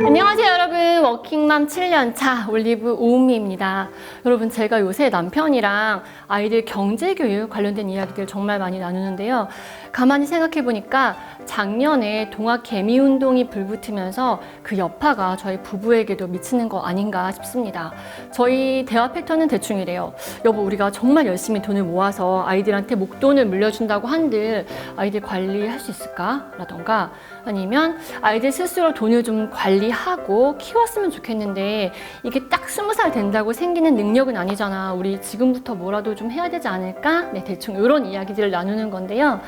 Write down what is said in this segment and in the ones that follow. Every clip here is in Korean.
안녕하세요 여러분, 워킹맘 7년차 올리브 오은미입니다. 여러분, 제가 요새 남편이랑 아이들 경제교육 관련된 이야기들 정말 많이 나누는데요. 가만히 생각해보니까 작년에 동학개미운동이 불붙으면서 그 여파가 저희 부부에게도 미치는 거 아닌가 싶습니다. 저희 대화 패턴은 대충 이래요. 여보, 우리가 정말 열심히 돈을 모아서 아이들한테 목돈을 물려준다고 한들 아이들 관리할 수 있을까? 라던가, 아니면 아이들 스스로 돈을 좀 관리하고 키웠으면 좋겠는데 이게 딱 20살 된다고 생기는 능력은 아니잖아. 우리 지금부터 뭐라도 좀 해야 되지 않을까? 네, 대충 이런 이야기들을 나누는 건데요.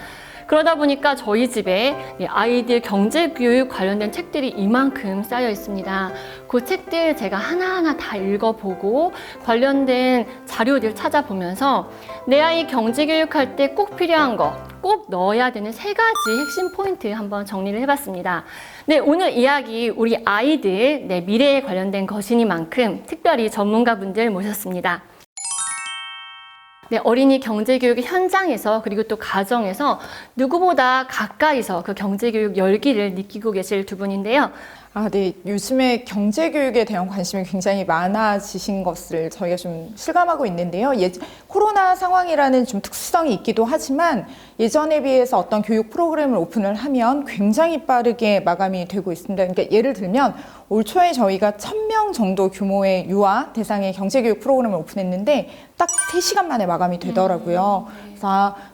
그러다 보니까 저희 집에 아이들 경제교육 관련된 책들이 이만큼 쌓여 있습니다. 그 책들 제가 하나하나 다 읽어보고 관련된 자료들 찾아보면서 내 아이 경제교육할 때 꼭 필요한 거, 꼭 넣어야 되는 3가지 핵심 포인트 한번 정리를 해봤습니다. 네, 오늘 이야기 우리 아이들 미래에 관련된 것이니만큼 특별히 전문가분들 모셨습니다. 네, 어린이 경제교육 현장에서 그리고 또 가정에서 누구보다 가까이서 그 경제교육 열기를 느끼고 계실 두 분인데요. 네. 요즘에 경제교육에 대한 관심이 굉장히 많아지신 것을 저희가 좀 실감하고 있는데요. 코로나 상황이라는 좀 특수성이 있기도 하지만 예전에 비해서 어떤 교육 프로그램을 오픈을 하면 굉장히 빠르게 마감이 되고 있습니다. 그러니까 예를 들면 올 초에 저희가 1000명 정도 규모의 유아 대상의 경제교육 프로그램을 오픈했는데 딱 3시간 만에 마감이 되더라고요.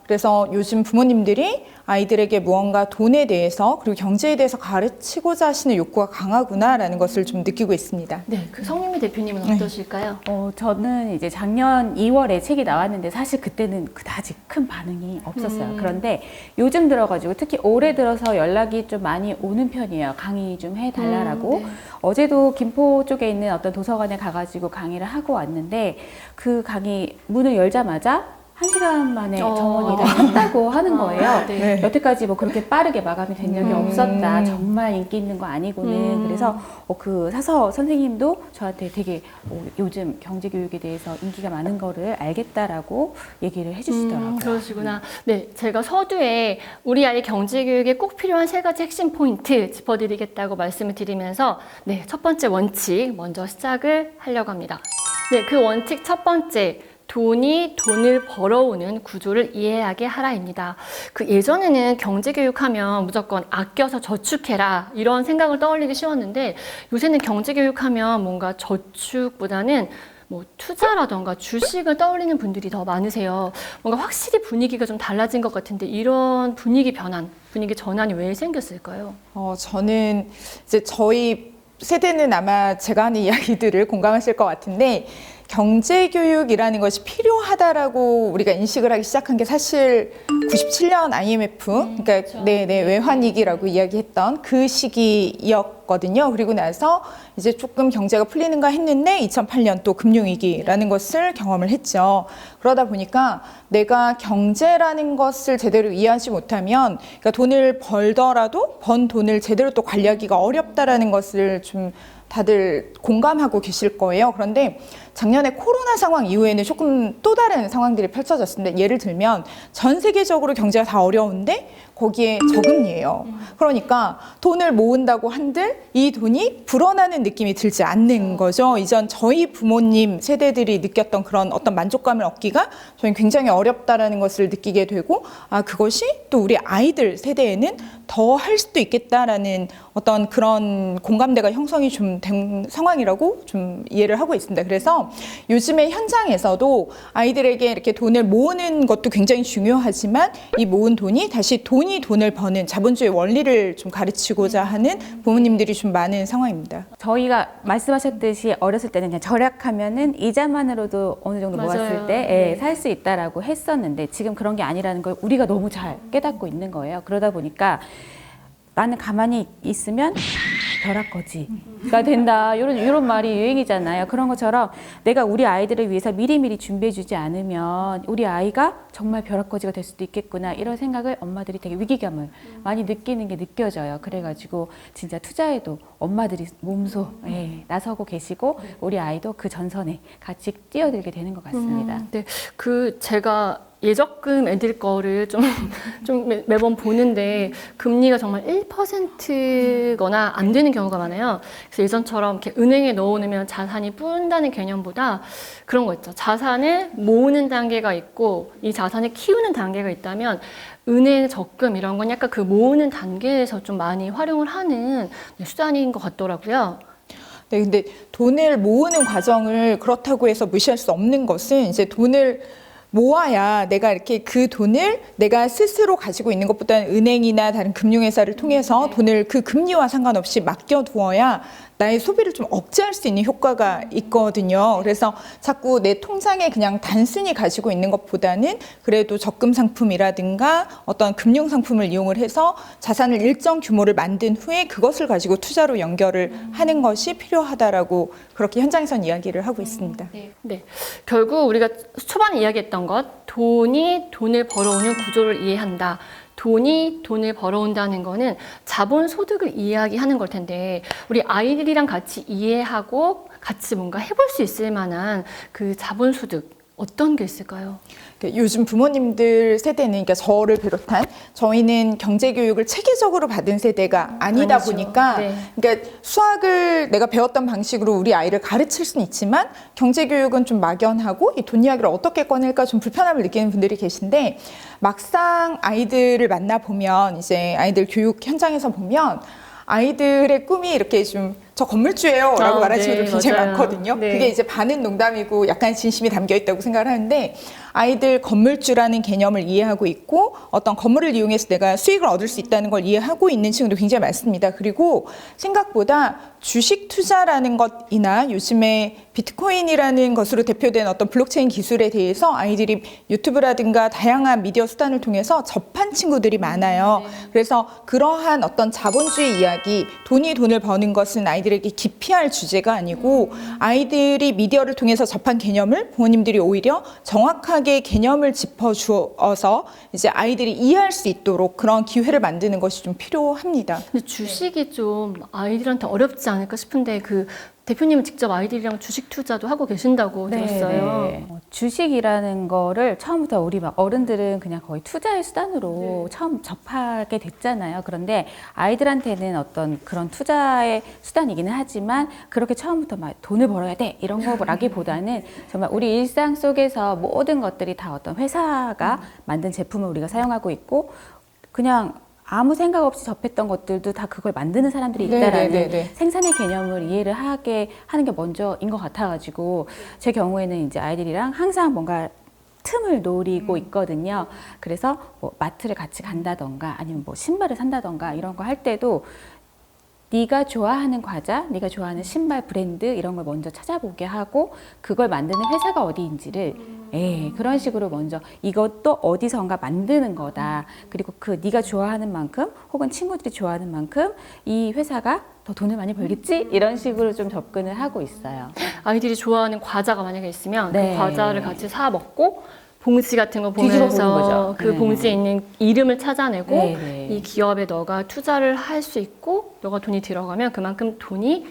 그래서 요즘 부모님들이 아이들에게 무언가 돈에 대해서 그리고 경제에 대해서 가르치고자 하시는 욕구가 강하구나라는 것을 좀 느끼고 있습니다. 네, 그 성민미 대표님은 어떠실까요? 저는 이제 작년 2월에 책이 나왔는데 사실 그때는 그다지 큰 반응이 없었어요. 그런데 요즘 들어가지고 특히 올해 들어서 연락이 좀 많이 오는 편이에요. 강의 좀 해달라고. 네. 어제도 김포 쪽에 있는 어떤 도서관에 가가지고 강의를 하고 왔는데 그 강의 문을 열자마자 1시간 만에 정원이 다 했다고 하는 거예요. 네. 여태까지 뭐 그렇게 빠르게 마감이 된 적이 없었다. 정말 인기 있는 거 아니고는. 그래서 그 사서 선생님도 저한테 되게 요즘 경제교육에 대해서 인기가 많은 거를 알겠다라고 얘기를 해주시더라고요. 그러시구나. 네, 제가 서두에 우리 아이 경제교육에 꼭 필요한 3가지 핵심 포인트 짚어드리겠다고 말씀을 드리면서 네, 첫 번째 원칙 먼저 시작을 하려고 합니다. 네, 그 원칙 첫 번째. 돈이 돈을 벌어오는 구조를 이해하게 하라입니다. 그 예전에는 경제교육하면 무조건 아껴서 저축해라 이런 생각을 떠올리기 쉬웠는데 요새는 경제교육하면 뭔가 저축보다는 뭐 투자라던가 주식을 떠올리는 분들이 더 많으세요. 뭔가 확실히 분위기가 좀 달라진 것 같은데 이런 분위기 전환이 왜 생겼을까요? 저는 이제 저희 세대는 아마 제가 하는 이야기들을 공감하실 것 같은데 경제교육이라는 것이 필요하다라고 우리가 인식을 하기 시작한 게 사실 97년 IMF, 그러니까 그렇죠. 외환위기라고 이야기했던 그 시기였거든요. 그리고 나서 이제 조금 경제가 풀리는가 했는데 2008년 또 금융위기라는 것을 경험을 했죠. 그러다 보니까 내가 경제라는 것을 제대로 이해하지 못하면 그러니까 돈을 벌더라도 번 돈을 제대로 또 관리하기가 어렵다라는 것을 좀 다들 공감하고 계실 거예요. 그런데 작년에 코로나 상황 이후에는 조금 또 다른 상황들이 펼쳐졌습니다. 예를 들면 전 세계적으로 경제가 다 어려운데 거기에 저금리예요. 그러니까 돈을 모은다고 한들 이 돈이 불어나는 느낌이 들지 않는 거죠. 이전 저희 부모님 세대들이 느꼈던 그런 어떤 만족감을 얻기가 저희는 굉장히 어렵다라는 것을 느끼게 되고 그것이 또 우리 아이들 세대에는 더 할 수도 있겠다라는 어떤 그런 공감대가 형성이 좀 된 상황이라고 좀 이해를 하고 있습니다. 그래서 요즘에 현장에서도 아이들에게 이렇게 돈을 모으는 것도 굉장히 중요하지만 이 모은 돈이 다시 돈이 돈을 버는 자본주의 원리를 좀 가르치고자 하는 부모님들이 좀 많은 상황입니다. 저희가 말씀하셨듯이 어렸을 때는 그냥 절약하면은 이자만으로도 어느 정도 맞아요. 모았을 때 살 수 있다라고 했었는데 지금 그런 게 아니라는 걸 우리가 너무 잘 깨닫고 있는 거예요. 그러다 보니까 나는 가만히 있으면 벼락거지가 된다. 이런 말이 유행이잖아요. 그런 것처럼 내가 우리 아이들을 위해서 미리미리 준비해주지 않으면 우리 아이가 정말 벼락거지가 될 수도 있겠구나. 이런 생각을 엄마들이 되게 위기감을 많이 느끼는 게 느껴져요. 그래가지고 진짜 투자에도 엄마들이 몸소 나서고 계시고 우리 아이도 그 전선에 같이 뛰어들게 되는 것 같습니다. 네, 제가 예적금 애들 거를 좀 매번 보는데 금리가 정말 1%거나 안 되는 경우가 많아요. 그래서 예전처럼 이렇게 은행에 넣어놓으면 자산이 뿌른다는 개념보다 그런 거 있죠. 자산을 모으는 단계가 있고 이 자산을 키우는 단계가 있다면 은행 적금 이런 건 약간 그 모으는 단계에서 좀 많이 활용을 하는 수단인 것 같더라고요. 네, 근데 돈을 모으는 과정을 그렇다고 해서 무시할 수 없는 것은 이제 돈을 모아야 내가 이렇게 그 돈을 내가 스스로 가지고 있는 것보다는 은행이나 다른 금융회사를 통해서 돈을 그 금리와 상관없이 맡겨두어야 나의 소비를 좀 억제할 수 있는 효과가 있거든요. 그래서 자꾸 내 통장에 그냥 단순히 가지고 있는 것보다는 그래도 적금 상품이라든가 어떤 금융 상품을 이용을 해서 자산을 일정 규모를 만든 후에 그것을 가지고 투자로 연결을 하는 것이 필요하다라고 그렇게 현장에서는 이야기를 하고 있습니다. 네. 결국 우리가 초반에 이야기했던 것, 돈이 돈을 벌어오는 구조를 이해한다. 돈이 돈을 벌어온다는 거는 자본 소득을 이야기하는 걸 텐데 우리 아이들이랑 같이 이해하고 같이 뭔가 해볼 수 있을 만한 그 자본 소득 어떤 게 있을까요? 요즘 부모님들 세대는, 그러니까 저를 비롯한 저희는 경제 교육을 체계적으로 받은 세대가 아니다 아니죠. 보니까, 네. 그러니까 수학을 내가 배웠던 방식으로 우리 아이를 가르칠 수는 있지만 경제 교육은 좀 막연하고 이 돈 이야기를 어떻게 꺼낼까 좀 불편함을 느끼는 분들이 계신데, 막상 아이들을 만나 보면, 이제 아이들 교육 현장에서 보면 아이들의 꿈이 이렇게 좀 저 건물주예요 라고 말하시는 분들 굉장히 맞아요. 많거든요. 네. 그게 이제 반은 농담이고 약간 진심이 담겨 있다고 생각을 하는데, 아이들 건물주라는 개념을 이해하고 있고 어떤 건물을 이용해서 내가 수익을 얻을 수 있다는 걸 이해하고 있는 친구도 굉장히 많습니다. 그리고 생각보다 주식 투자라는 것이나 요즘에 비트코인이라는 것으로 대표된 어떤 블록체인 기술에 대해서 아이들이 유튜브라든가 다양한 미디어 수단을 통해서 접한 친구들이 많아요. 그래서 그러한 어떤 자본주의 이야기, 돈이 돈을 버는 것은 아이들에게 기피할 주제가 아니고, 아이들이 미디어를 통해서 접한 개념을 부모님들이 오히려 정확하게 개념을 짚어주어서 이제 아이들이 이해할 수 있도록 그런 기회를 만드는 것이 좀 필요합니다. 근데 주식이 좀 아이들한테 어렵지 않을까 싶은데 그 대표님은 직접 아이들이랑 주식 투자도 하고 계신다고 들었어요. 주식이라는 거를 처음부터 우리 막 어른들은 그냥 거의 투자의 수단으로 처음 접하게 됐잖아요. 그런데 아이들한테는 어떤 그런 투자의 수단이기는 하지만 그렇게 처음부터 막 돈을 벌어야 돼 이런 거라기보다는 정말 우리 일상 속에서 모든 것들이 다 어떤 회사가 만든 제품을 우리가 사용하고 있고, 그냥 아무 생각 없이 접했던 것들도 다 그걸 만드는 사람들이 있다라는 생산의 개념을 이해를 하게 하는 게 먼저인 것 같아가지고, 제 경우에는 이제 아이들이랑 항상 뭔가 틈을 노리고 있거든요. 그래서 뭐 마트를 같이 간다던가 아니면 뭐 신발을 산다던가 이런 거 할 때도 네가 좋아하는 과자, 네가 좋아하는 신발 브랜드 이런 걸 먼저 찾아보게 하고, 그걸 만드는 회사가 어디인지를 그런 식으로 먼저 이것도 어디선가 만드는 거다. 그리고 그 네가 좋아하는 만큼 혹은 친구들이 좋아하는 만큼 이 회사가 더 돈을 많이 벌겠지? 이런 식으로 좀 접근을 하고 있어요. 아이들이 좋아하는 과자가 만약에 있으면 네. 그 과자를 같이 사 먹고 봉지 같은 거 뒤집어 보는 보면서 거죠. 그 네. 봉지에 있는 이름을 찾아내고 네. 이 기업에 너가 투자를 할 수 있고 너가 돈이 들어가면 그만큼 돈이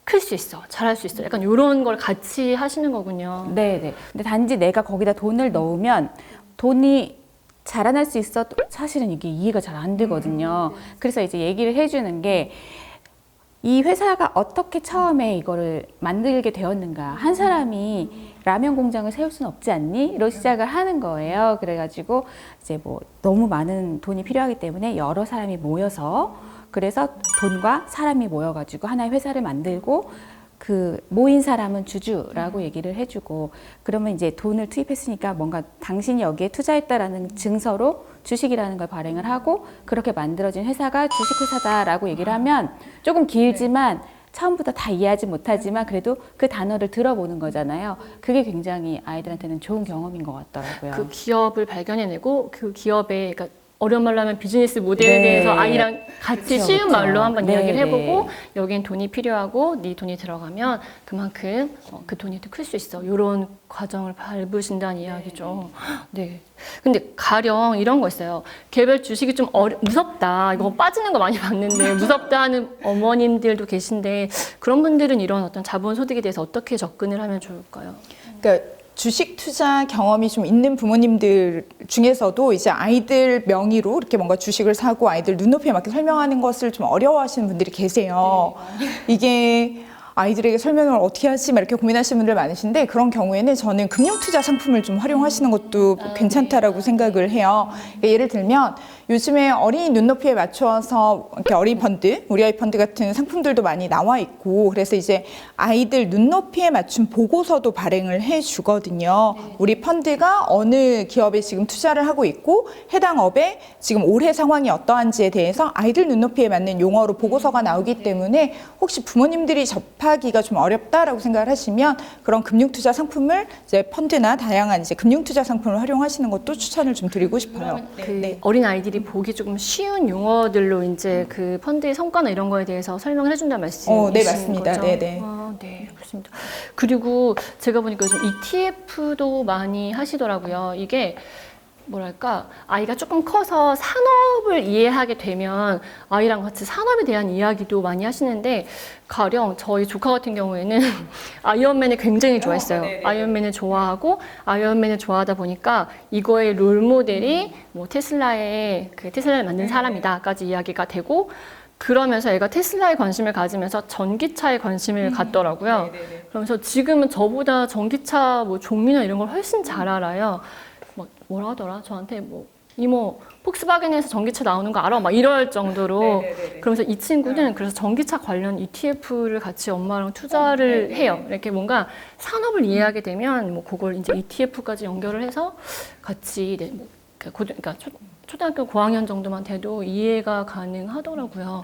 클 수 있어, 잘할 수 있어. 약간 이런 걸 같이 하시는 거군요. 네네. 근데 단지 내가 거기다 돈을 넣으면 돈이 자라날 수 있어도 사실은 이게 이해가 잘 안 되거든요. 그래서 이제 얘기를 해주는 게, 이 회사가 어떻게 처음에 이거를 만들게 되었는가. 한 사람이 라면 공장을 세울 수는 없지 않니? 로 시작을 하는 거예요. 그래가지고 이제 뭐 너무 많은 돈이 필요하기 때문에 여러 사람이 모여서, 그래서 돈과 사람이 모여가지고 하나의 회사를 만들고, 그 모인 사람은 주주라고 얘기를 해주고, 그러면 이제 돈을 투입했으니까 뭔가 당신이 여기에 투자했다라는 증서로 주식이라는 걸 발행을 하고, 그렇게 만들어진 회사가 주식회사다라고 얘기를 하면 조금 길지만 처음부터 다 이해하지 못하지만 그래도 그 단어를 들어보는 거잖아요. 그게 굉장히 아이들한테는 좋은 경험인 것 같더라고요. 그 기업을 발견해내고 그 기업의, 그러니까 어려운 말로 하면 비즈니스 모델에 네. 대해서 아이랑 같이 그쵸, 쉬운 그쵸. 말로 한번 네, 이야기를 네. 해보고, 여긴 돈이 필요하고 네 돈이 들어가면 그만큼 그 돈이 더 클 수 있어. 이런 과정을 밟으신다는 이야기죠. 네. 근데 가령 이런 거 있어요. 개별 주식이 좀 무섭다. 이거 빠지는 거 많이 봤는데 무섭다 하는 어머님들도 계신데, 그런 분들은 이런 어떤 자본 소득에 대해서 어떻게 접근을 하면 좋을까요? 그러니까 주식 투자 경험이 좀 있는 부모님들 중에서도 이제 아이들 명의로 이렇게 뭔가 주식을 사고 아이들 눈높이에 맞게 설명하는 것을 좀 어려워하시는 분들이 계세요. 이게 아이들에게 설명을 어떻게 하지? 막 이렇게 고민하시는 분들 많으신데 그런 경우에는 저는 금융투자 상품을 좀 활용하시는 것도 괜찮다라고 생각을 해요. 그러니까 예를 들면 요즘에 어린이 눈높이에 맞춰서 이렇게 어린이 펀드, 우리 아이 펀드 같은 상품들도 많이 나와 있고 그래서 이제 아이들 눈높이에 맞춘 보고서도 발행을 해 주거든요. 우리 펀드가 어느 기업에 지금 투자를 하고 있고 해당 업의 지금 올해 상황이 어떠한지에 대해서 아이들 눈높이에 맞는 용어로 보고서가 나오기 때문에 혹시 부모님들이 접하기가 좀 어렵다라고 생각을 하시면 그런 금융투자 상품을 이제 펀드나 다양한 이제 금융투자 상품을 활용하시는 것도 추천을 좀 드리고 싶어요. 그 어린 아이들이 보기 조금 쉬운 용어들로 이제 그 펀드의 성과나 이런 거에 대해서 설명을 해준다는 말씀이신 네, 맞습니다. 거죠? 네네. 네, 그렇습니다. 그리고 제가 보니까 요즘 ETF도 많이 하시더라고요. 이게 뭐랄까 아이가 조금 커서 산업을 이해하게 되면 아이랑 같이 산업에 대한 이야기도 많이 하시는데 가령 저희 조카 같은 경우에는 아이언맨을 굉장히 좋아했어요. 아이언맨을 좋아하고 아이언맨을 좋아하다 보니까 이거의 롤 모델이 뭐 테슬라를 만든 사람이다까지 이야기가 되고 그러면서 애가 테슬라에 관심을 가지면서 전기차에 관심을 갖더라고요. 그러면서 지금은 저보다 전기차 뭐 종류나 이런 걸 훨씬 잘 알아요. 막 뭐라 하더라? 저한테 뭐 이모 폭스바겐에서 전기차 나오는 거 알아? 막 이럴 정도로. 그러면서 이 친구는 그래서 전기차 관련 ETF를 같이 엄마랑 투자를 해요. 이렇게 뭔가 산업을 이해하게 되면 뭐 그걸 이제 ETF까지 연결을 해서 같이 뭐 그러니까 초등학교 고학년 정도만 돼도 이해가 가능하더라고요.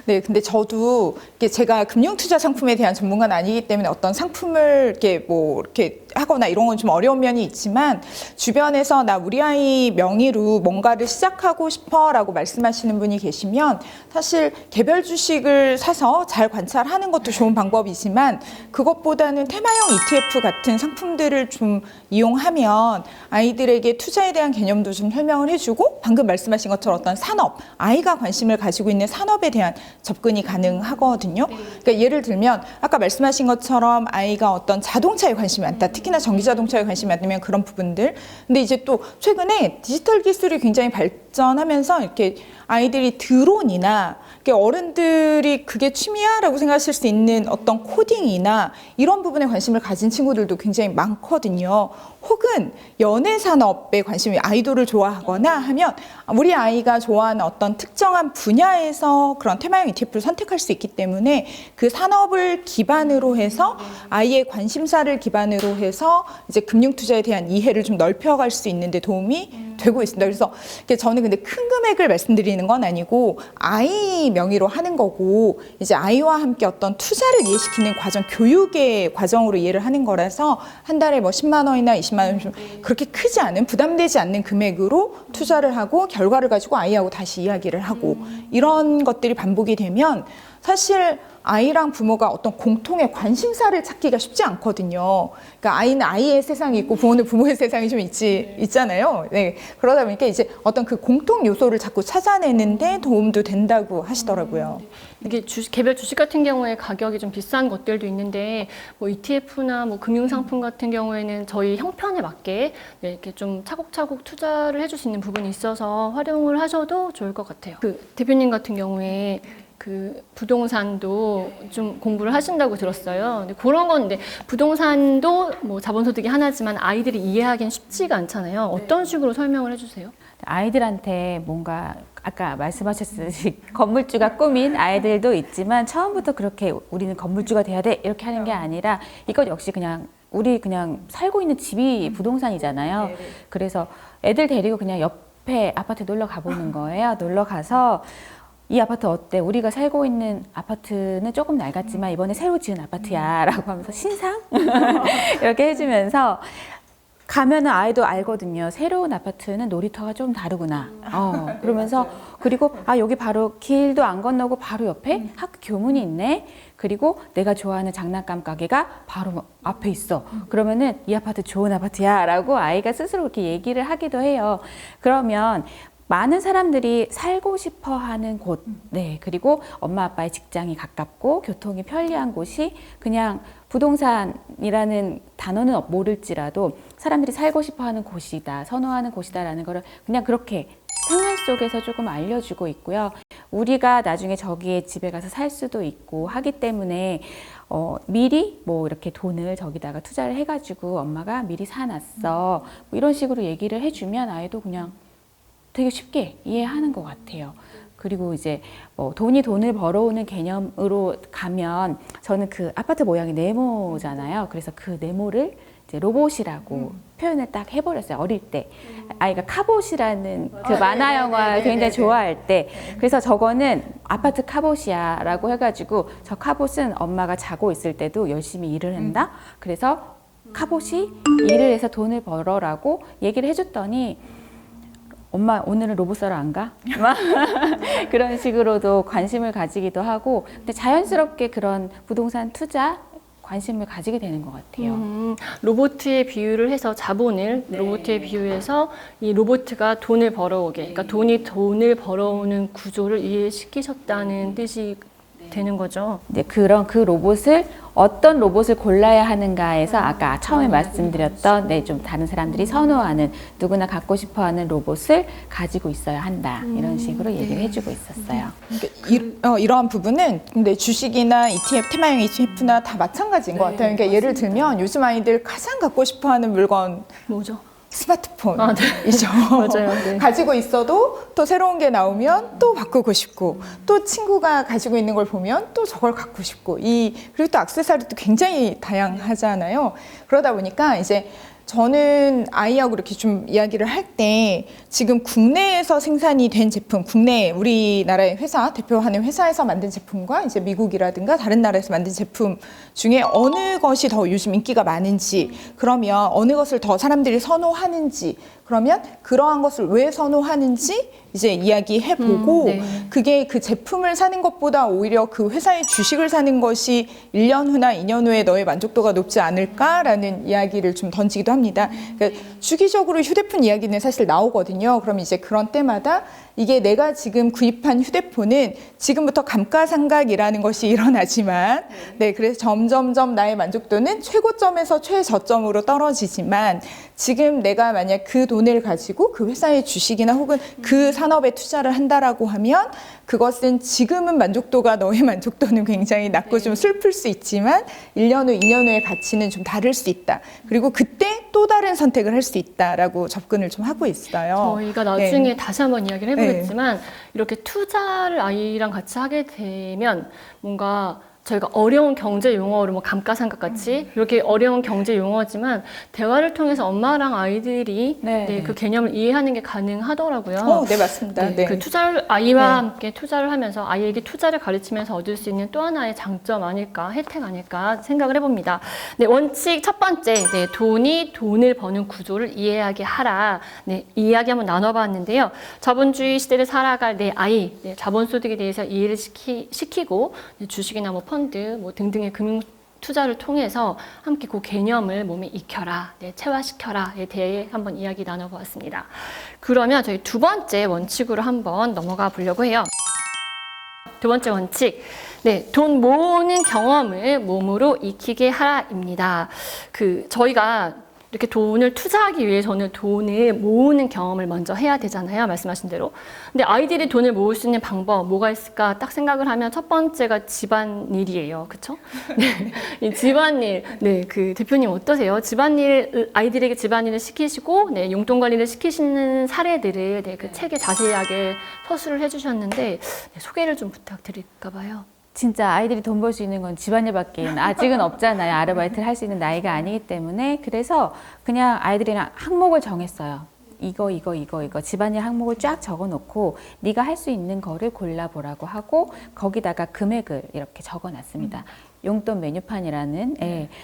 네, 근데 저도 이게 제가 금융투자 상품에 대한 전문가는 아니기 때문에 어떤 상품을 이렇게 하거나 이런 건 좀 어려운 면이 있지만 주변에서 나 우리 아이 명의로 뭔가를 시작하고 싶어라고 말씀하시는 분이 계시면 사실 개별 주식을 사서 잘 관찰하는 것도 좋은 방법이지만 그것보다는 테마형 ETF 같은 상품들을 좀 이용하면 아이들에게 투자에 대한 개념도 좀 설명을 해주고 방금 말씀하신 것처럼 어떤 산업, 아이가 관심을 가지고 있는 산업에 대한 접근이 가능하거든요. 그러니까 예를 들면 아까 말씀하신 것처럼 아이가 어떤 자동차에 관심이 많다. 특히나 전기자동차에 관심이 많으면 그런 부분들. 근데 이제 또 최근에 디지털 기술이 굉장히 발전하면서 이렇게 아이들이 드론이나 어른들이 그게 취미야라고 생각하실 수 있는 어떤 코딩이나 이런 부분에 관심을 가진 친구들도 굉장히 많거든요. 혹은 연예 산업에 관심이 아이돌을 좋아하거나 하면 우리 아이가 좋아하는 어떤 특정한 분야에서 그런 테마형 ETF를 선택할 수 있기 때문에 그 산업을 기반으로 해서 아이의 관심사를 기반으로 해서 이제 금융투자에 대한 이해를 좀 넓혀갈 수 있는 데 도움이 되고 있습니다. 그래서 저는 근데 큰 금액을 말씀드리는 건 아니고 아이 명의로 하는 거고 이제 아이와 함께 어떤 투자를 이해시키는 과정, 교육의 과정으로 이해를 하는 거라서 한 달에 뭐 10만 원이나 20만 원 좀 그렇게 크지 않은 부담되지 않는 금액으로 투자를 하고 결과를 가지고 아이하고 다시 이야기를 하고 이런 것들이 반복이 되면 사실 아이랑 부모가 어떤 공통의 관심사를 찾기가 쉽지 않거든요. 그러니까 아이는 아이의 세상이 있고 부모는 부모의 세상이 좀 있잖아요. 네. 그러다 보니까 이제 어떤 그 공통 요소를 자꾸 찾아내는데 도움도 된다고 하시더라고요. 이게 개별 주식 같은 경우에 가격이 좀 비싼 것들도 있는데 뭐 ETF나 뭐 금융상품 같은 경우에는 저희 형편에 맞게 이렇게 좀 차곡차곡 투자를 해줄 수 있는 부분이 있어서 활용을 하셔도 좋을 것 같아요. 그 대표님 같은 경우에 그 부동산도 좀 공부를 하신다고 들었어요. 근데 그런 건데 부동산도 뭐 자본소득이 하나지만 아이들이 이해하기는 쉽지가 않잖아요. 어떤 식으로 설명을 해주세요? 아이들한테 뭔가 아까 말씀하셨듯이 건물주가 꿈인 아이들도 있지만 처음부터 그렇게 우리는 건물주가 돼야 돼 이렇게 하는 게 아니라 이것 역시 그냥 우리 그냥 살고 있는 집이 부동산이잖아요. 그래서 애들 데리고 그냥 옆에 아파트 놀러 가보는 거예요. 놀러 가서 이 아파트 어때? 우리가 살고 있는 아파트는 조금 낡았지만 이번에 새로 지은 아파트야 라고 하면서 신상? 이렇게 해주면서 가면은 아이도 알거든요. 새로운 아파트는 놀이터가 좀 다르구나. 그러면서 그리고 여기 바로 길도 안 건너고 바로 옆에 학교 교문이 있네. 그리고 내가 좋아하는 장난감 가게가 바로 앞에 있어. 그러면은 이 아파트 좋은 아파트야 라고 아이가 스스로 그렇게 얘기를 하기도 해요. 그러면 많은 사람들이 살고 싶어 하는 곳, 네, 그리고 엄마 아빠의 직장이 가깝고 교통이 편리한 곳이 그냥 부동산이라는 단어는 모를지라도 사람들이 살고 싶어 하는 곳이다, 선호하는 곳이다라는 거를 그냥 그렇게 생활 속에서 조금 알려주고 있고요. 우리가 나중에 저기에 집에 가서 살 수도 있고 하기 때문에 미리 뭐 이렇게 돈을 저기다가 투자를 해가지고 엄마가 미리 사놨어. 뭐 이런 식으로 얘기를 해주면 아이도 그냥 되게 쉽게 이해하는 것 같아요. 그리고 이제 뭐 돈을 벌어오는 개념으로 가면 저는 그 아파트 모양이 네모잖아요. 그래서 그 네모를 이제 로봇이라고 표현을 딱 해버렸어요. 어릴 때 아이가 카봇이라는 그 만화 영화를 굉장히 좋아할 때, 그래서 저거는 아파트 카봇이야라고 해가지고 저 카봇은 엄마가 자고 있을 때도 열심히 일을 한다. 그래서 카봇이 일을 해서 돈을 벌어라고 얘기를 해줬더니 엄마 오늘은 로봇 사러 안 가? 그런 식으로도 관심을 가지기도 하고, 근데 자연스럽게 그런 부동산 투자 관심을 가지게 되는 것 같아요. 로봇에 비유를 해서 자본을 로봇에 비유해서 이 로봇가 돈을 벌어오게, 그러니까 돈을 벌어오는 구조를 이해시키셨다는 뜻이 되는 거죠. 네, 그런 그 로봇을 어떤 로봇을 골라야 하는가에서 아까 처음에 말씀드렸던 좀 다른 사람들이 선호하는 누구나 갖고 싶어하는 로봇을 가지고 있어야 한다, 이런 식으로 얘기를 해주고 있었어요. 그러니까 이러한 부분은 근데 주식이나 ETF, 테마형 ETF나 다 마찬가지인 것 같아요. 그러니까 예를 들면 요즘 아이들 가장 갖고 싶어하는 물건 뭐죠? 스마트폰이죠. 맞아요. 네. 가지고 있어도 또 새로운 게 나오면 또 바꾸고 싶고, 또 친구가 가지고 있는 걸 보면 또 저걸 갖고 싶고, 그리고 또 액세서리도 굉장히 다양하잖아요. 그러다 보니까 이제 저는 아이하고 이렇게 좀 이야기를 할 때 지금 국내에서 생산이 된 제품, 국내 우리나라의 회사, 대표하는 회사에서 만든 제품과 이제 미국이라든가 다른 나라에서 만든 제품 중에 어느 것이 더 요즘 인기가 많은지, 그러면 어느 것을 더 사람들이 선호하는지, 그러면 그러한 것을 왜 선호하는지 이제 이야기해보고, 그게 그 제품을 사는 것보다 오히려 그 회사의 주식을 사는 것이 1년 후나 2년 후에 너의 만족도가 높지 않을까라는 이야기를 좀 던지기도 합니다. 그러니까 주기적으로 휴대폰 이야기는 사실 나오거든요. 그럼 이제 그런 때마다 이게 내가 지금 구입한 휴대폰은 지금부터 감가상각이라는 것이 일어나지만, 그래서 점점점 나의 만족도는 최고점에서 최저점으로 떨어지지만, 지금 내가 만약 그 돈을 가지고 그 회사의 주식이나 혹은 그 산업에 투자를 한다라고 하면 그것은 지금은 만족도가, 너의 만족도는 굉장히 낮고 좀 슬플 수 있지만 1년 후, 2년 후의 가치는 좀 다를 수 있다. 그리고 그때 또 다른 선택을 할 수 있다라고 접근을 좀 하고 있어요. 저희가 나중에 다시 한번 이야기를 해보겠지만 이렇게 투자를 아이랑 같이 하게 되면 뭔가 저희가 어려운 경제 용어로 뭐 감가상각 같이 이렇게 어려운 경제 용어지만 대화를 통해서 엄마랑 아이들이 그 개념을 이해하는 게 가능하더라고요. 네, 맞습니다. 그 투자를 아이와 함께 투자를 하면서 아이에게 투자를 가르치면서 얻을 수 있는 또 하나의 장점 아닐까, 혜택 아닐까 생각을 해봅니다. 원칙 첫 번째, 돈을 버는 구조를 이해하게 하라. 이야기 한번 나눠봤는데요. 자본주의 시대를 살아갈 내 아이, 자본소득에 대해서 이해를 시키고 주식이나 뭐 펀드 뭐 등등의 금융 투자를 통해서 함께 그 개념을 몸에 익혀라, 체화시켜라에 대해 한번 이야기 나눠보았습니다. 그러면 저희 두 번째 원칙으로 한번 넘어가 보려고 해요. 두 번째 원칙, 돈 모으는 경험을 몸으로 익히게 하라입니다. 저희가 이렇게 돈을 투자하기 위해서는 돈을 모으는 경험을 먼저 해야 되잖아요. 말씀하신 대로. 근데 아이들이 돈을 모을 수 있는 방법 뭐가 있을까 딱 생각을 하면 첫 번째가 집안일이에요. 그렇죠? 이 집안일. 그 대표님 어떠세요? 집안일, 아이들에게 집안일을 시키시고 용돈 관리를 시키시는 사례들을 그 책에 자세하게 서술을 해주셨는데 소개를 좀 부탁드릴까 봐요. 진짜 아이들이 돈 벌 수 있는 건 집안일밖에 아직은 없잖아요. 아르바이트를 할 수 있는 나이가 아니기 때문에. 그래서 그냥 아이들이랑 항목을 정했어요. 이거 집안일 항목을 쫙 적어놓고 네가 할 수 있는 거를 골라보라고 하고 거기다가 금액을 이렇게 적어놨습니다. 용돈 메뉴판이라는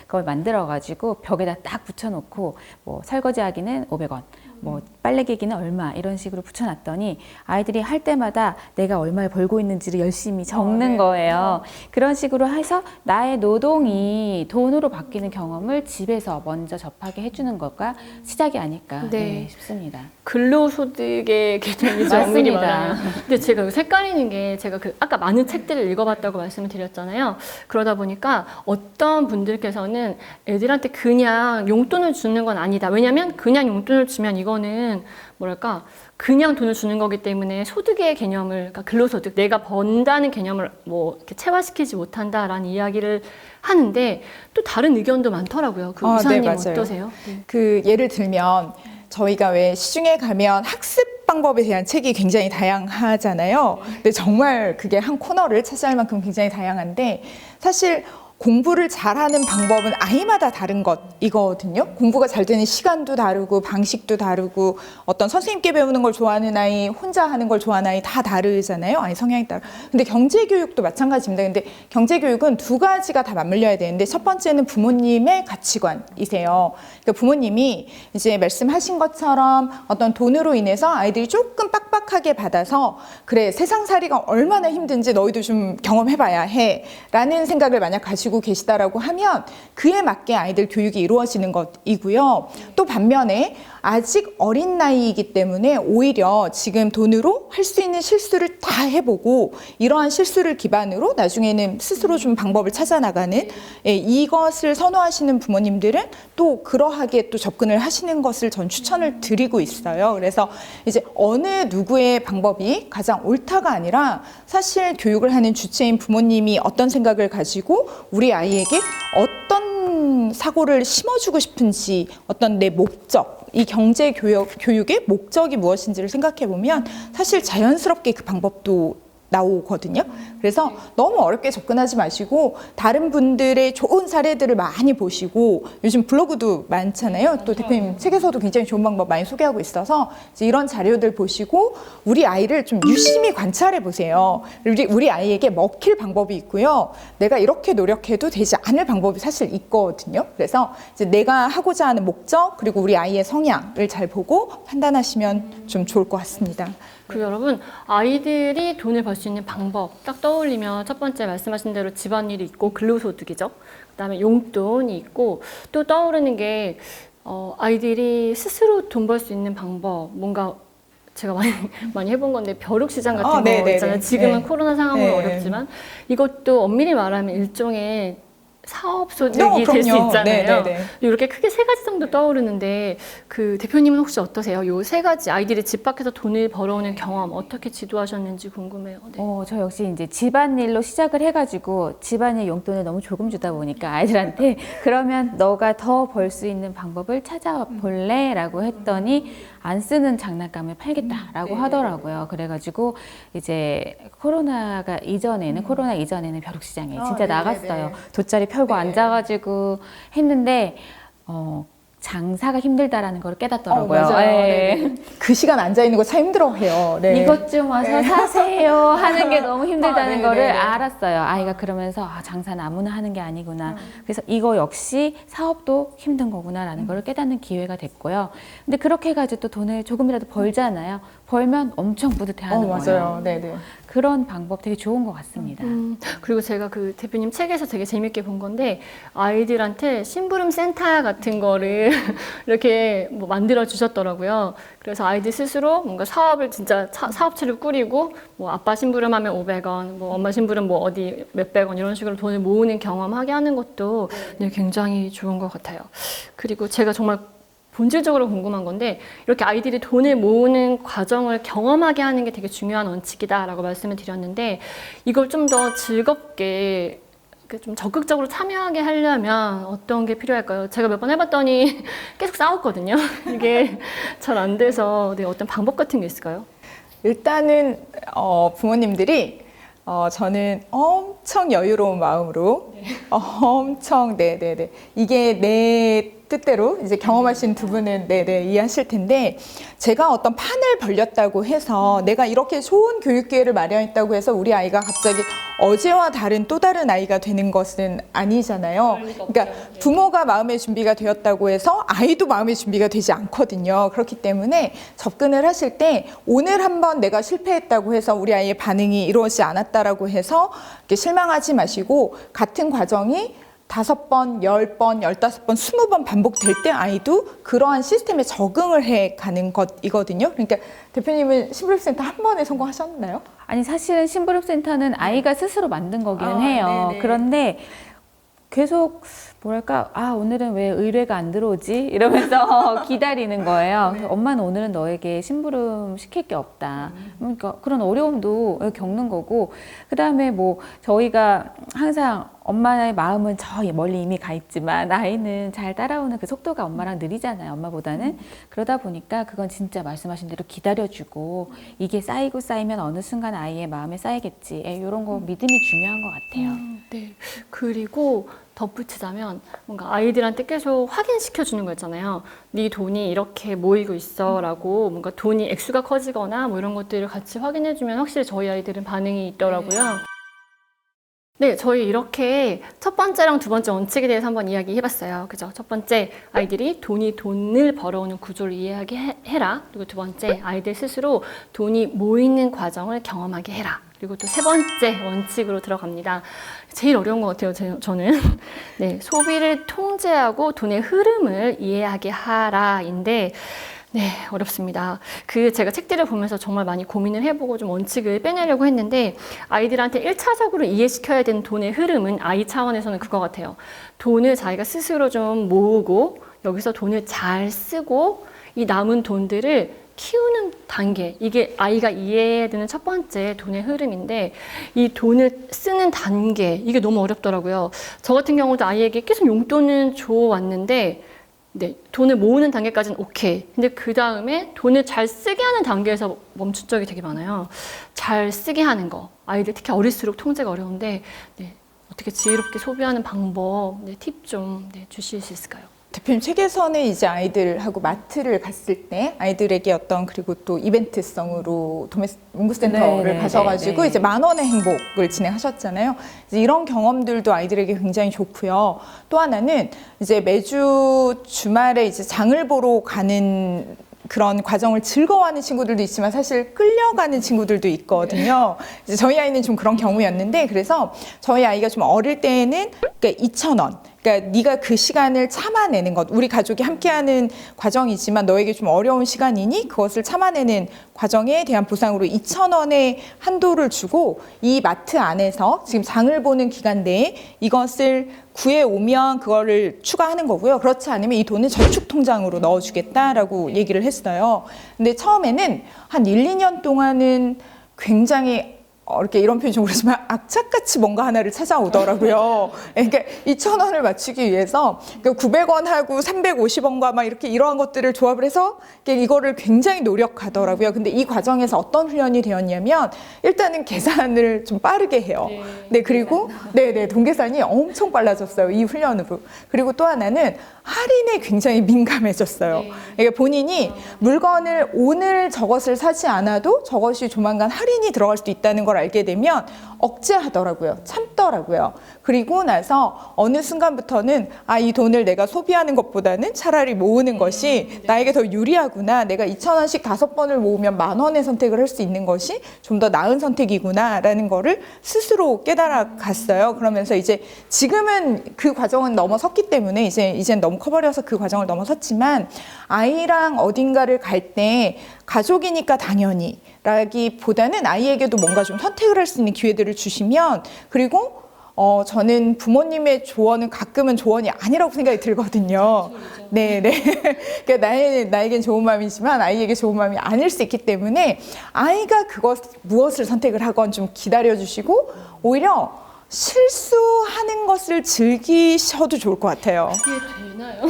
그걸 만들어가지고 벽에다 딱 붙여놓고 뭐 설거지하기는 500원, 뭐 빨래개기는 얼마 이런 식으로 붙여놨더니 아이들이 할 때마다 내가 얼마를 벌고 있는지를 열심히 적는 거예요. 그런 식으로 해서 나의 노동이 돈으로 바뀌는 경험을 집에서 먼저 접하게 해주는 것과 시작이 아닐까 싶습니다. 근로소득의 개념이 좀 맞습니다. 엄밀히 말하면. 근데 제가 여기 헷갈리는 게 제가 아까 많은 책들을 읽어봤다고 말씀을 드렸잖아요. 그러다 보니까 어떤 분들께서는 애들한테 그냥 용돈을 주는 건 아니다. 왜냐면 그냥 용돈을 주면 이거는 뭐랄까 그냥 돈을 주는 거기 때문에 소득의 개념을, 그러니까 근로소득, 내가 번다는 개념을 뭐 이렇게 체화시키지 못한다라는 이야기를 하는데 또 다른 의견도 많더라고요. 그 이사님 맞아요. 어떠세요? 네. 그 예를 들면 저희가 왜 시중에 가면 학습 방법에 대한 책이 굉장히 다양하잖아요. 근데 정말 그게 한 코너를 차지할 만큼 굉장히 다양한데 사실 공부를 잘하는 방법은 아이마다 다른 것이거든요. 공부가 잘 되는 시간도 다르고 방식도 다르고 어떤 선생님께 배우는 걸 좋아하는 아이, 혼자 하는 걸 좋아하는 아이 다 다르잖아요. 아이 성향에 따라. 근데 경제교육도 마찬가지입니다. 근데 경제교육은 두 가지가 다 맞물려야 되는데 첫 번째는 부모님의 가치관이세요. 그러니까 부모님이 이제 말씀하신 것처럼 어떤 돈으로 인해서 아이들이 조금 빡빡하게 받아서 그래 세상살이가 얼마나 힘든지 너희도 좀 경험해봐야 해 라는 생각을 만약 가지고 계시다라고 하면 그에 맞게 아이들 교육이 이루어지는 것이고요. 또 반면에 아직 어린 나이이기 때문에 오히려 지금 돈으로 할 수 있는 실수를 다 해보고 이러한 실수를 기반으로 나중에는 스스로 좀 방법을 찾아나가는 이것을 선호하시는 부모님들은 또 그러하게 또 접근을 하시는 것을 전 추천을 드리고 있어요. 그래서 이제 어느 누구의 방법이 가장 옳다가 아니라 사실 교육을 하는 주체인 부모님이 어떤 생각을 가지고 우리 아이에게 어떤 사고를 심어주고 싶은지 어떤 내 목적 이 경제 교육의 목적이 무엇인지를 생각해 보면 사실 자연스럽게 그 방법도 나오거든요. 그래서 너무 어렵게 접근하지 마시고 다른 분들의 좋은 사례들을 많이 보시고 요즘 블로그도 많잖아요. 또 대표님 책에서도 굉장히 좋은 방법 많이 소개하고 있어서 이제 이런 자료들 보시고 우리 아이를 좀 유심히 관찰해 보세요. 우리 아이에게 먹힐 방법이 있고요. 내가 이렇게 노력해도 되지 않을 방법이 사실 있거든요. 그래서 이제 내가 하고자 하는 목적 그리고 우리 아이의 성향을 잘 보고 판단하시면 좀 좋을 것 같습니다. 그리고 여러분 아이들이 돈을 벌 수 있는 방법 딱 떠올리면 첫 번째 말씀하신 대로 집안일이 있고 근로소득이죠. 그다음에 용돈이 있고 또 떠오르는 게 아이들이 스스로 돈 벌 수 있는 방법 뭔가 제가 많이 해본 건데 벼룩시장 같은 거 네네네. 있잖아요. 지금은 네. 코로나 상황으로 네. 어렵지만 이것도 엄밀히 말하면 일종의 사업 소득이 될 수 그럼요. 있잖아요. 네네네. 이렇게 크게 세 가지 정도 떠오르는데 그 대표님은 혹시 어떠세요? 요 세 가지 아이들이 집 밖에서 돈을 벌어오는 경험 어떻게 지도하셨는지 궁금해요. 네. 저 역시 이제 집안일로 시작을 해가지고 집안일 용돈을 너무 조금 주다 보니까 아이들한테 그러면 너가 더 벌 수 있는 방법을 찾아볼래? 라고 했더니 안 쓰는 장난감을 팔겠다라고 하더라고요. 그래가지고 이제 코로나 이전에는 벼룩시장에 진짜 나갔어요. 돗자리 펴고 앉아가지고 했는데 장사가 힘들다라는 걸 깨닫더라고요. 맞아요. 예. 네네. 그 시간 앉아 있는 거 참 힘들어해요. 네. 이것 좀 와서 사세요 하는 게 너무 힘들다는 네네네. 거를 알았어요. 아이가 그러면서 장사는 아무나 하는 게 아니구나. 그래서 이거 역시 사업도 힘든 거구나라는 걸 깨닫는 기회가 됐고요. 근데 그렇게 해가지고 또 돈을 조금이라도 벌잖아요. 벌면 엄청 뿌듯해하는 거예요. 맞아요. 네네. 그런 방법 되게 좋은 것 같습니다. 그리고 제가 그 대표님 책에서 되게 재밌게 본 건데 아이들한테 심부름 센터 같은 거를 이렇게 뭐 만들어 주셨더라고요. 그래서 아이들 스스로 뭔가 사업을 진짜 사업체를 꾸리고 뭐 아빠 심부름하면 500원, 뭐 엄마 심부름 뭐 어디 몇백 원 이런 식으로 돈을 모으는 경험하게 하는 것도 네, 굉장히 좋은 것 같아요. 그리고 제가 정말 본질적으로 궁금한 건데 이렇게 아이들이 돈을 모으는 과정을 경험하게 하는 게 되게 중요한 원칙이다라고 말씀을 드렸는데 이걸 좀 더 즐겁게 좀 적극적으로 참여하게 하려면 어떤 게 필요할까요? 제가 몇 번 해봤더니 계속 싸웠거든요. 이게 잘 안 돼서 네, 어떤 방법 같은 게 있을까요? 일단은 부모님들이 저는 엄청 여유로운 마음으로 엄청 네네네 이게 내 뜻대로 이제 경험하신 두 분은 네네 이해하실 텐데 제가 어떤 판을 벌렸다고 해서 내가 이렇게 좋은 교육 기회를 마련했다고 해서 우리 아이가 갑자기 어제와 다른 또 다른 아이가 되는 것은 아니잖아요. 그러니까 부모가 마음의 준비가 되었다고 해서 아이도 마음의 준비가 되지 않거든요. 그렇기 때문에 접근을 하실 때 오늘 한번 내가 실패했다고 해서 우리 아이의 반응이 이루어지지 않았다라고 해서 이렇게 실망하지 마시고 같은 과정이 5번, 10번, 15번, 20번 반복될 때 아이도 그러한 시스템에 적응을 해 가는 것이거든요. 그러니까 대표님은 심부름센터 한 번에 성공하셨나요? 아니 사실은 심부름센터는 아이가 스스로 만든 거기는 해요. 네네. 그런데 계속 뭐랄까 오늘은 왜 의뢰가 안 들어오지 이러면서 기다리는 거예요. 엄마는 오늘은 너에게 심부름 시킬 게 없다. 그러니까 그런 어려움도 겪는 거고, 그 다음에 뭐 저희가 항상 엄마의 마음은 저 멀리 이미 가 있지만 아이는 잘 따라오는 그 속도가 엄마랑 느리잖아요, 엄마보다는. 그러다 보니까 그건 진짜 말씀하신 대로 기다려주고, 이게 쌓이고 쌓이면 어느 순간 아이의 마음에 쌓이겠지, 이런 거 믿음이 중요한 것 같아요. 네. 그리고 덧붙이자면 뭔가 아이들한테 계속 확인시켜주는 거 있잖아요. 네 돈이 이렇게 모이고 있어라고, 뭔가 돈이 액수가 커지거나 뭐 이런 것들을 같이 확인해주면 확실히 저희 아이들은 반응이 있더라고요. 네, 저희 이렇게 첫 번째랑 두 번째 원칙에 대해서 한번 이야기해봤어요. 그죠? 첫 번째, 아이들이 돈을 벌어오는 구조를 이해하게 해라. 그리고 두 번째, 아이들 스스로 돈이 모이는 과정을 경험하게 해라. 그리고 또 세 번째 원칙으로 들어갑니다. 제일 어려운 것 같아요, 저는. 네, 소비를 통제하고 돈의 흐름을 이해하게 하라인데, 네, 어렵습니다. 제가 책들을 보면서 정말 많이 고민을 해보고 좀 원칙을 빼내려고 했는데, 아이들한테 1차적으로 이해시켜야 되는 돈의 흐름은 아이 차원에서는 그거 같아요. 돈을 자기가 스스로 좀 모으고, 여기서 돈을 잘 쓰고, 이 남은 돈들을 키우는 단계, 이게 아이가 이해해야 되는 첫 번째 돈의 흐름인데, 이 돈을 쓰는 단계, 이게 너무 어렵더라고요. 저 같은 경우도 아이에게 계속 용돈은 줘왔는데, 네, 돈을 모으는 단계까지는 오케이. 근데 그 다음에 돈을 잘 쓰게 하는 단계에서 멈춘 적이 되게 많아요. 잘 쓰게 하는 거. 아이들 특히 어릴수록 통제가 어려운데, 네, 어떻게 지혜롭게 소비하는 방법, 네, 팁 좀 주실 수 있을까요? 대표님 책에서는 이제 아이들하고 마트를 갔을 때 아이들에게 그리고 또 이벤트성으로 문구센터를 가셔가지고 이제 10,000원의 행복을 진행하셨잖아요. 이제 이런 경험들도 아이들에게 굉장히 좋고요. 또 하나는 이제 매주 주말에 이제 장을 보러 가는 그런 과정을 즐거워하는 친구들도 있지만 사실 끌려가는 친구들도 있거든요. 이제 저희 아이는 좀 그런 경우였는데, 그래서 저희 아이가 좀 어릴 때에는 그러니까 2,000원. 그러니까 네가 그 시간을 참아내는 것, 우리 가족이 함께하는 과정이지만 너에게 좀 어려운 시간이니 그것을 참아내는 과정에 대한 보상으로 2,000원의 한도를 주고, 이 마트 안에서 지금 장을 보는 기간 내에 이것을 구해오면 그거를 추가하는 거고요. 그렇지 않으면 이 돈은 저축통장으로 넣어주겠다라고 얘기를 했어요. 근데 처음에는 한 1, 2년 동안은 굉장히 이렇게 이런 표현이 좀 그렇지만 악착같이 뭔가 하나를 찾아오더라고요. 그러니까 2,000원을 맞추기 위해서 900원하고 350원과 막 이렇게 이러한 것들을 조합을 해서 이거를 굉장히 노력하더라고요. 근데 이 과정에서 어떤 훈련이 되었냐면, 일단은 계산을 좀 빠르게 해요. 네, 그리고 돈 계산이 엄청 빨라졌어요, 이 훈련으로. 그리고 또 하나는 할인에 굉장히 민감해졌어요. 그러니까 본인이 물건을 오늘 저것을 사지 않아도 저것이 조만간 할인이 들어갈 수도 있다는 걸 알게 되면 억제하더라고요. 참더라고요. 그리고 나서 어느 순간부터는 이 돈을 내가 소비하는 것보다는 차라리 모으는 것이 나에게 더 유리하구나. 내가 2,000원씩 5번을 모으면 10,000원의 선택을 할 수 있는 것이 좀 더 나은 선택이구나라는 거를 스스로 깨달아 갔어요. 그러면서 이제 지금은 그 과정은 넘어섰기 때문에 이젠 너무 커버려서 그 과정을 넘어섰지만, 아이랑 어딘가를 갈 때 가족이니까 당연히 라기보다는 아이에게도 뭔가 좀 선택을 할 수 있는 기회들을 주시면, 그리고 저는 부모님의 조언은 가끔은 조언이 아니라고 생각이 들거든요. 네네. 그러니까 나에겐 좋은 마음이지만 아이에게 좋은 마음이 아닐 수 있기 때문에 아이가 무엇을 선택을 하건 좀 기다려주시고, 오히려 실수하는 것을 즐기셔도 좋을 것 같아요. 그게 되나요?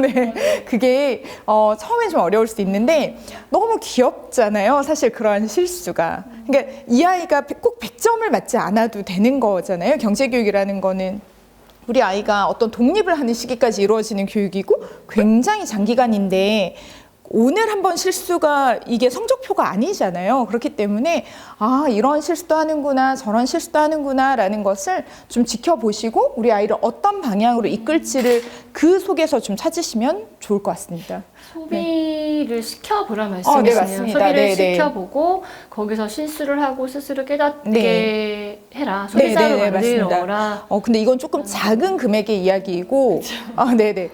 네. 그게 처음엔 좀 어려울 수 있는데 너무 귀엽잖아요, 사실 그러한 실수가. 그러니까 이 아이가 꼭 100점을 맞지 않아도 되는 거잖아요. 경제교육이라는 거는 우리 아이가 어떤 독립을 하는 시기까지 이루어지는 교육이고 굉장히 장기간인데, 오늘 한번 실수가 이게 성적표가 아니잖아요. 그렇기 때문에 이런 실수도 하는구나, 저런 실수도 하는구나 라는 것을 좀 지켜보시고 우리 아이를 어떤 방향으로 이끌지를 그 속에서 좀 찾으시면 좋을 것 같습니다. 소비를 시켜보라 말씀이시네요. 네, 맞습니다. 소비를 네, 네. 시켜보고 거기서 실수를 하고 스스로 깨닫게 해라. 소비자로 네, 만들어라. 근데 이건 조금 작은 금액의 이야기이고, 네네.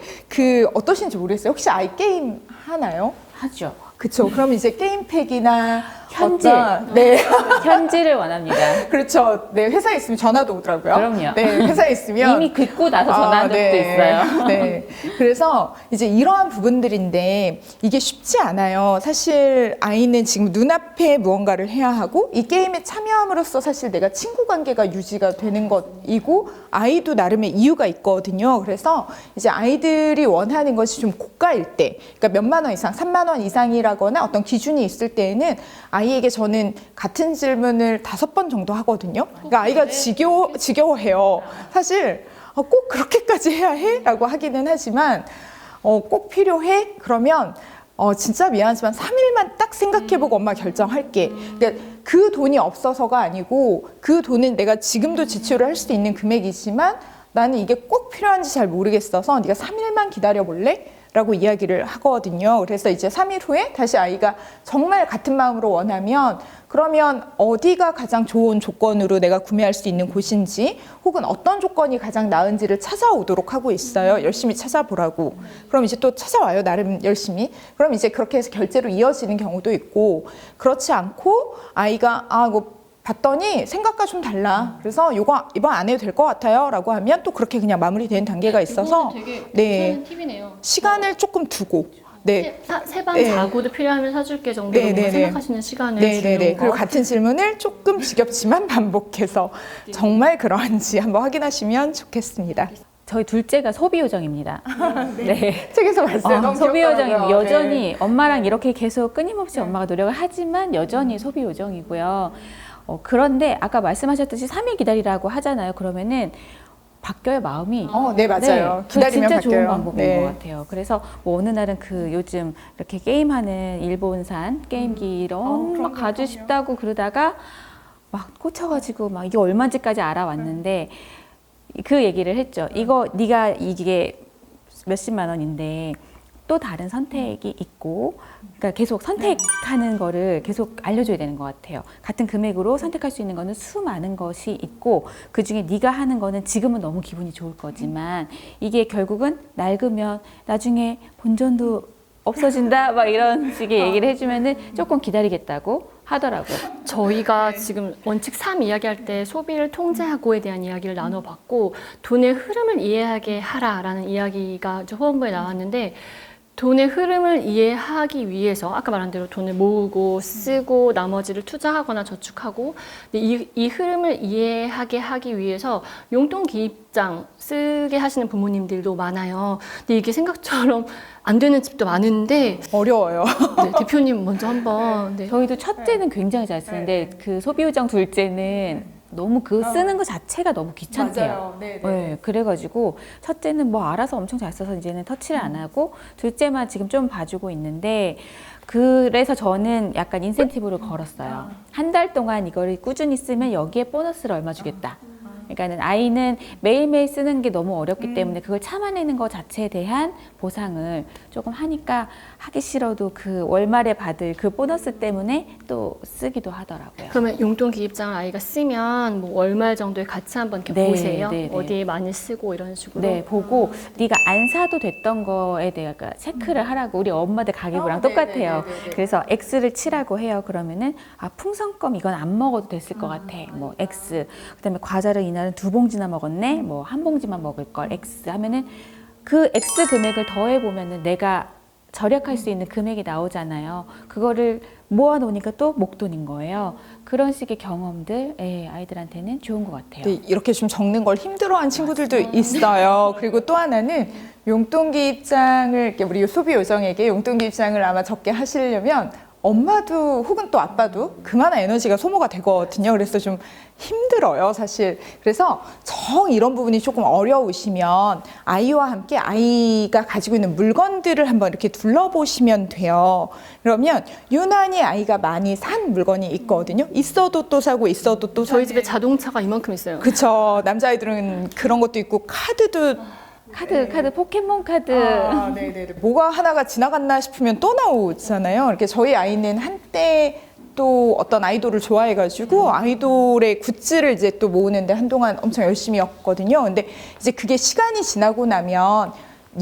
어떠신지 모르겠어요. 혹시 아이 게임 하나요? 하죠. 그쵸. 그럼 이제 게임팩이나 현질. 네. 현질을 원합니다. 그렇죠. 네, 회사에 있으면 전화도 오더라고요. 그럼요. 네, 회사에 있으면. 이미 긋고 나서 전화한 적도 네. 있어요. 네. 그래서 이제 이러한 부분들인데 이게 쉽지 않아요. 사실 아이는 지금 눈앞에 무언가를 해야 하고 이 게임에 참여함으로써 사실 내가 친구 관계가 유지가 되는 것이고 아이도 나름의 이유가 있거든요. 그래서 이제 아이들이 원하는 것이 좀 고가일 때, 그러니까 몇만 원 이상, 3만 원 이상이라거나 어떤 기준이 있을 때에는 아이에게 저는 같은 질문을 5번 정도 하거든요. 그러니까 아이가 지겨워해요. 사실 꼭 그렇게까지 해야 해? 라고 하기는 하지만 꼭 필요해? 그러면 진짜 미안하지만 3일만 딱 생각해보고 엄마 결정할게. 그러니까 그 돈이 없어서가 아니고 그 돈은 내가 지금도 지출을 할 수 있는 금액이지만 나는 이게 꼭 필요한지 잘 모르겠어서 네가 3일만 기다려볼래? 라고 이야기를 하거든요. 그래서 이제 3일 후에 다시 아이가 정말 같은 마음으로 원하면 그러면 어디가 가장 좋은 조건으로 내가 구매할 수 있는 곳인지 혹은 어떤 조건이 가장 나은지를 찾아오도록 하고 있어요. 열심히 찾아보라고. 그럼 이제 또 찾아와요. 나름 열심히. 그럼 이제 그렇게 해서 결제로 이어지는 경우도 있고 그렇지 않고 아이가 이거 봤더니 생각과 좀 달라. 그래서 이거 이번 안 해도 될 것 같아요. 라고 하면 또 그렇게 그냥 마무리되는 단계가 있어서 되게 네. 괜찮은 팁이네요. 시간을 조금 두고 네. 세 번 네. 자고도 필요하면 사줄게 정도로 네, 뭔가 네, 네. 생각하시는 시간을 네네네. 주는 거. 그리고 같은 질문을 조금 지겹지만 반복해서 정말 그러한지 한번 확인하시면 좋겠습니다. 저희 둘째가 소비 요정입니다. 네. 책에서 봤어요. 너무 소비 요정이 귀엽더라고요. 여전히 네. 엄마랑 이렇게 계속 끊임없이 엄마가 노력을 하지만 여전히 소비 요정이고요. 그런데 아까 말씀하셨듯이 3일 기다리라고 하잖아요. 그러면은 바뀌어요, 마음이. 네, 맞아요. 기다리면 진짜 좋은 바뀌어요. 방법인 네. 것 같아요. 그래서 뭐 어느 날은 요즘 이렇게 게임하는 일본산 게임기 막 가지고 싶다고 그러다가 막 꽂혀가지고 막 이게 얼마인지까지 알아왔는데 그 얘기를 했죠. 이거 네가 이게 몇십만 원인데 또 다른 선택이 있고, 그러니까 계속 선택하는 거를 계속 알려줘야 되는 것 같아요. 같은 금액으로 선택할 수 있는 거는 수많은 것이 있고, 그 중에 네가 하는 거는 지금은 너무 기분이 좋을 거지만 이게 결국은 낡으면 나중에 본전도 없어진다, 막 이런 식의 얘기를 해주면은 조금 기다리겠다고 하더라고요. 저희가 지금 원칙 3 이야기할 때 소비를 통제하고에 대한 이야기를 나눠봤고 돈의 흐름을 이해하게 하라라는 이야기가 후원부에 나왔는데 돈의 흐름을 이해하기 위해서 아까 말한 대로 돈을 모으고 쓰고 나머지를 투자하거나 저축하고 이 흐름을 이해하게 하기 위해서 용돈 기입장 쓰게 하시는 부모님들도 많아요. 근데 이게 생각처럼 안 되는 집도 많은데 어려워요. 네, 대표님 먼저 한번 네. 저희도 첫째는 굉장히 잘 쓰는데 그 소비 요정 둘째는 너무 그 쓰는 거 자체가 너무 귀찮대요. 맞아요. 네, 네, 그래가지고 첫째는 뭐 알아서 엄청 잘 써서 이제는 터치를 안 하고 둘째만 지금 좀 봐주고 있는데 그래서 저는 약간 인센티브를 걸었어요. 한 달 동안 이거를 꾸준히 쓰면 여기에 보너스를 얼마 주겠다. 그러니까는 아이는 매일매일 쓰는 게 너무 어렵기 때문에 그걸 참아내는 것 자체에 대한 보상을 조금 하니까 하기 싫어도 그 월말에 받을 그 보너스 때문에 또 쓰기도 하더라고요. 그러면 용돈 기입장을 아이가 쓰면 뭐 월말 정도에 같이 한번 이렇게 네, 보세요. 네, 네. 어디에 많이 쓰고 이런 식으로. 네, 보고 네가 안 사도 됐던 거에 대해 체크를 하라고 우리 엄마들 가계부랑 네, 똑같아요. 네, 네, 네. 그래서 X를 치라고 해요. 그러면은 풍선껌 이건 안 먹어도 됐을 것 같아. 뭐 X. 그다음에 과자를 이날은 2봉지나 먹었네. 뭐 1봉지만 먹을 걸 X 하면은 그 X 금액을 더해 보면은 내가 절약할 수 있는 금액이 나오잖아요. 그거를 모아 놓으니까 또 목돈인 거예요. 그런 식의 경험들 아이들한테는 좋은 것 같아요. 네, 이렇게 좀 적는 걸 힘들어하는 친구들도 있어요. 그리고 또 하나는 용돈 기입장을 이렇게 우리 소비 요정에게 용돈 기입장을 아마 적게 하시려면 엄마도 혹은 또 아빠도 그만한 에너지가 소모가 되거든요. 그래서 좀 힘들어요, 사실. 그래서 정 이런 부분이 조금 어려우시면 아이와 함께 아이가 가지고 있는 물건들을 한번 이렇게 둘러보시면 돼요. 그러면 유난히 아이가 많이 산 물건이 있거든요. 있어도 또 사고 있어도 또 저희 사고. 집에 자동차가 이만큼 있어요. 그쵸. 남자아이들은 그런 것도 있고 카드도 카드, 포켓몬 카드. 네네네. 뭐가 하나가 지나갔나 싶으면 또 나오잖아요. 이렇게 저희 아이는 한때 또 어떤 아이돌을 좋아해가지고 아이돌의 굿즈를 이제 또 모으는데 한동안 엄청 열심히였거든요. 근데 이제 그게 시간이 지나고 나면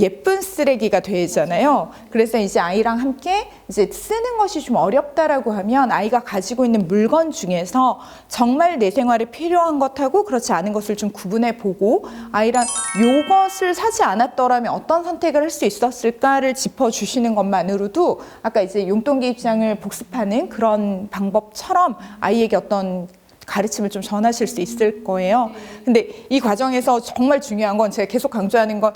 예쁜 쓰레기가 되잖아요. 그래서 이제 아이랑 함께 이제 쓰는 것이 좀 어렵다라고 하면 아이가 가지고 있는 물건 중에서 정말 내 생활에 필요한 것하고 그렇지 않은 것을 좀 구분해 보고 아이랑 요것을 사지 않았더라면 어떤 선택을 할 수 있었을까를 짚어주시는 것만으로도 아까 이제 용돈기 입장을 복습하는 그런 방법처럼 아이에게 어떤 가르침을 좀 전하실 수 있을 거예요. 근데 이 과정에서 정말 중요한 건 제가 계속 강조하는 건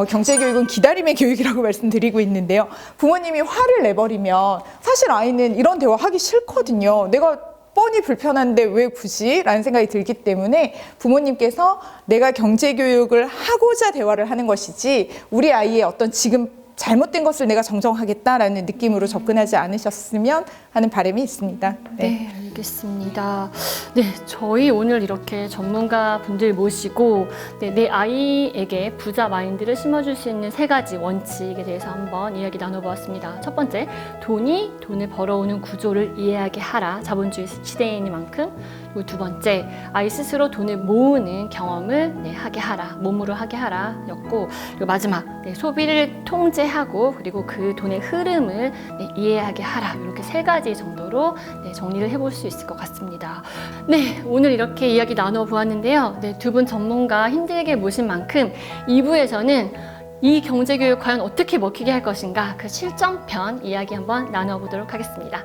경제교육은 기다림의 교육이라고 말씀드리고 있는데요. 부모님이 화를 내버리면 사실 아이는 이런 대화 하기 싫거든요. 내가 뻔히 불편한데 왜 굳이? 라는 생각이 들기 때문에 부모님께서 내가 경제교육을 하고자 대화를 하는 것이지 우리 아이의 어떤 지금 잘못된 것을 내가 정정하겠다라는 느낌으로 접근하지 않으셨으면 하는 바람이 있습니다. 네, 알겠습니다. 네, 저희 오늘 이렇게 전문가 분들 모시고 내 아이에게 부자 마인드를 심어줄 수 있는 3가지 원칙에 대해서 한번 이야기 나눠보았습니다. 첫 번째, 돈을 벌어오는 구조를 이해하게 하라. 자본주의 시대이니만큼. 그리고 두 번째, 아이 스스로 돈을 모으는 경험을 하게 하라. 몸으로 하게 하라. 였고, 그리고 마지막, 소비를 통제하고 그리고 그 돈의 흐름을 이해하게 하라. 이렇게 3가지 정도로 정리를 해볼 수 있을 것 같습니다. 네, 오늘 이렇게 이야기 나눠보았는데요. 네, 2분 전문가 힘들게 모신 만큼 2부에서는 이 경제교육 과연 어떻게 먹히게 할 것인가 그 실전편 이야기 한번 나눠보도록 하겠습니다.